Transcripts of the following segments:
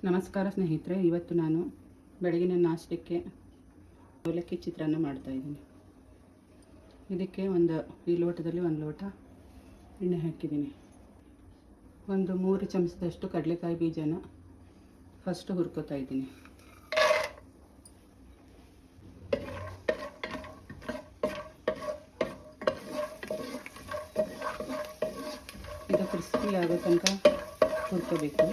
ನಮಸ್ಕಾರ ಸ್ನೇಹಿತರೆ, ಇವತ್ತು ನಾನು ಬೆಳಗಿನ ನಾಷ್ಟಕ್ಕೆ ಅವಲಕ್ಕಿ ಚಿತ್ರಾನ್ನ ಮಾಡ್ತಾಯಿದ್ದೀನಿ. ಇದಕ್ಕೆ ಈ ಲೋಟದಲ್ಲಿ 1 ಲೋಟ ಎಣ್ಣೆ ಹಾಕಿದ್ದೀನಿ. 3 ಚಮಚದಷ್ಟು ಕಡಲೆಕಾಯಿ ಬೀಜನ ಫಸ್ಟ್ ಹುರ್ಕೋತಾ ಇದ್ದೀನಿ. ಇದು ಕ್ರಿಸ್ಪಿ ಆಗೋ ತನಕ ಹುರ್ಕೋಬೇಕು.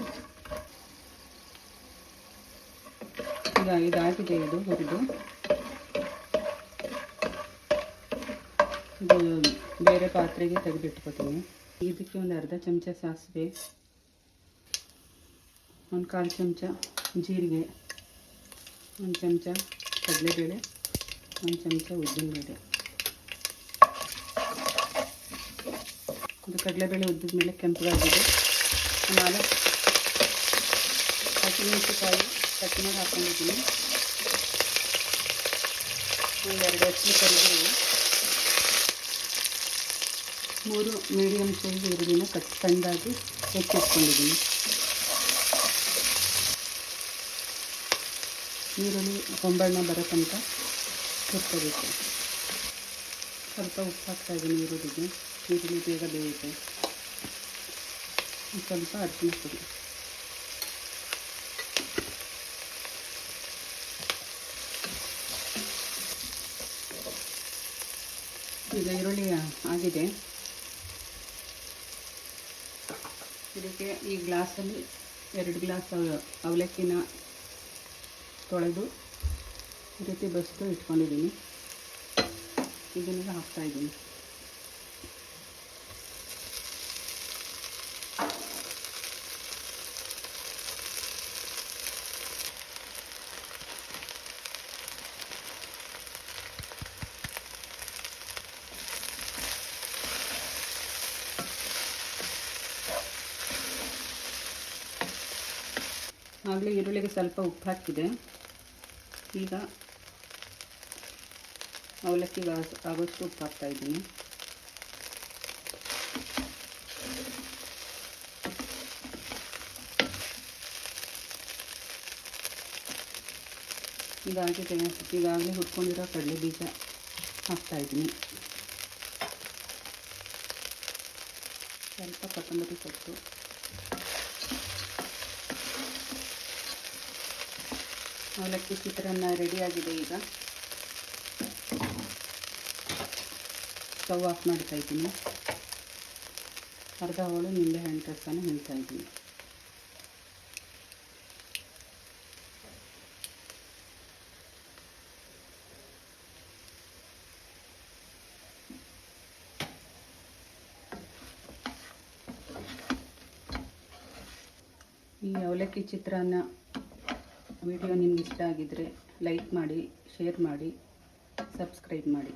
ಇದಾಗಿದೆ, ಇದು ಹುರಿದು ಇದು ಬೇರೆ ಪಾತ್ರೆಗೆ ತೆಗೆದಿಟ್ಕೊತೀನಿ. ಇದಕ್ಕೆ ಅರ್ಧ ಚಮಚ ಸಾಸಿವೆ, 1/4 ಚಮಚ ಜೀರಿಗೆ, 1 ಚಮಚ ಕಡಲೆಬೇಳೆ, 1 ಚಮಚ ಉದ್ದಿನಬೇಳೆ. ಇದು ಕಡಲೆಬೇಳೆ ಉದ್ದಿದ ಮೇಲೆ ಕೆಂಪಗಾಗಿದೆ. 4 ಹಸಿಮೆಣಸಿನಕಾಯಿ ಕಟ್ ಮಾಡಿ ಹಾಕೊಂಡಿದ್ದೀನಿ. 2 ಹಸಿ ಕರಿಬೇವು, 3 ಮೀಡಿಯಮ್ ಸೈಜ್ ಈರುಳ್ಳಿನ ಸಣ್ಣದಾಗಿ ಹೆಚ್ಚಿಟ್ಕೊಂಡಿದ್ದೀನಿ. ಈರುಳ್ಳಿ ಹೊಂಬಣ್ಣ ಬರೋ ತನಕ ಹುರ್ಕೋಬೇಕು. ಸ್ವಲ್ಪ ಉಪ್ಪು ಹಾಕ್ತಾಯಿದ್ದೀನಿ ಈರುಳ್ಳಿಗೆ. ಈರುಳ್ಳಿ ಬೇಗ ಬೇಯುತ್ತೆ. ಸ್ವಲ್ಪ ಅರಿಶಿನ ಪುಡಿ. ಈಗ ಈರುಳ್ಳಿ ಆಗಿದೆ. ಇದಕ್ಕೆ ಈ ಗ್ಲಾಸಲ್ಲಿ 2 ಗ್ಲಾಸ್ ಅವಲಕ್ಕಿನ ತೊಳೆದು ಈ ರೀತಿ ಬಸ್ತು ಇಟ್ಕೊಂಡಿದ್ದೀನಿ. ಇದನ್ನೆಲ್ಲ ಹಾಕ್ತಾಯಿದ್ದೀನಿ. ಆಗಲೇ ಈರುಳ್ಳಿಗೆ ಸ್ವಲ್ಪ ಉಪ್ಪು ಹಾಕಿದೆ. ಈಗ ಅವಲಕ್ಕಿಗೆ ಆಗೋಷ್ಟು ಉಪ್ಪು ಹಾಕ್ತಾಯಿದ್ದೀನಿ. ಇದಾಗಿದೆ. ಈಗಾಗಲೇ ಹುರ್ಕೊಂಡಿರೋ ಕಡಲೆ ಬೀಜ ಹಾಕ್ತಾಯಿದ್ದೀನಿ. ಸ್ವಲ್ಪ ಕೊತ್ತಂಬರಿ ಸೊಪ್ಪು, ಅವಲಕ್ಕಿ ಚಿತ್ರಾನ್ನ ರೆಡಿಯಾಗಿದೆ. ಈಗ ಸ್ಟವ್ ಆಫ್ ಮಾಡ್ತಾಯಿದ್ದೀನಿ. ಅರ್ಧ ಹೋಳು ನಿಂಬೆಹಣ್ಣು ರಸನ ಹಿಂಡ್ತಾಯಿದ್ದೀನಿ. ಈ ಅವಲಕ್ಕಿ ಚಿತ್ರಾನ್ನ ವಿಡಿಯೋ ನಿಮ್ಗೆ ಇಷ್ಟ ಆಗಿದ್ದರೆ ಲೈಕ್ ಮಾಡಿ, ಶೇರ್ ಮಾಡಿ, ಸಬ್ಸ್ಕ್ರೈಬ್ ಮಾಡಿ.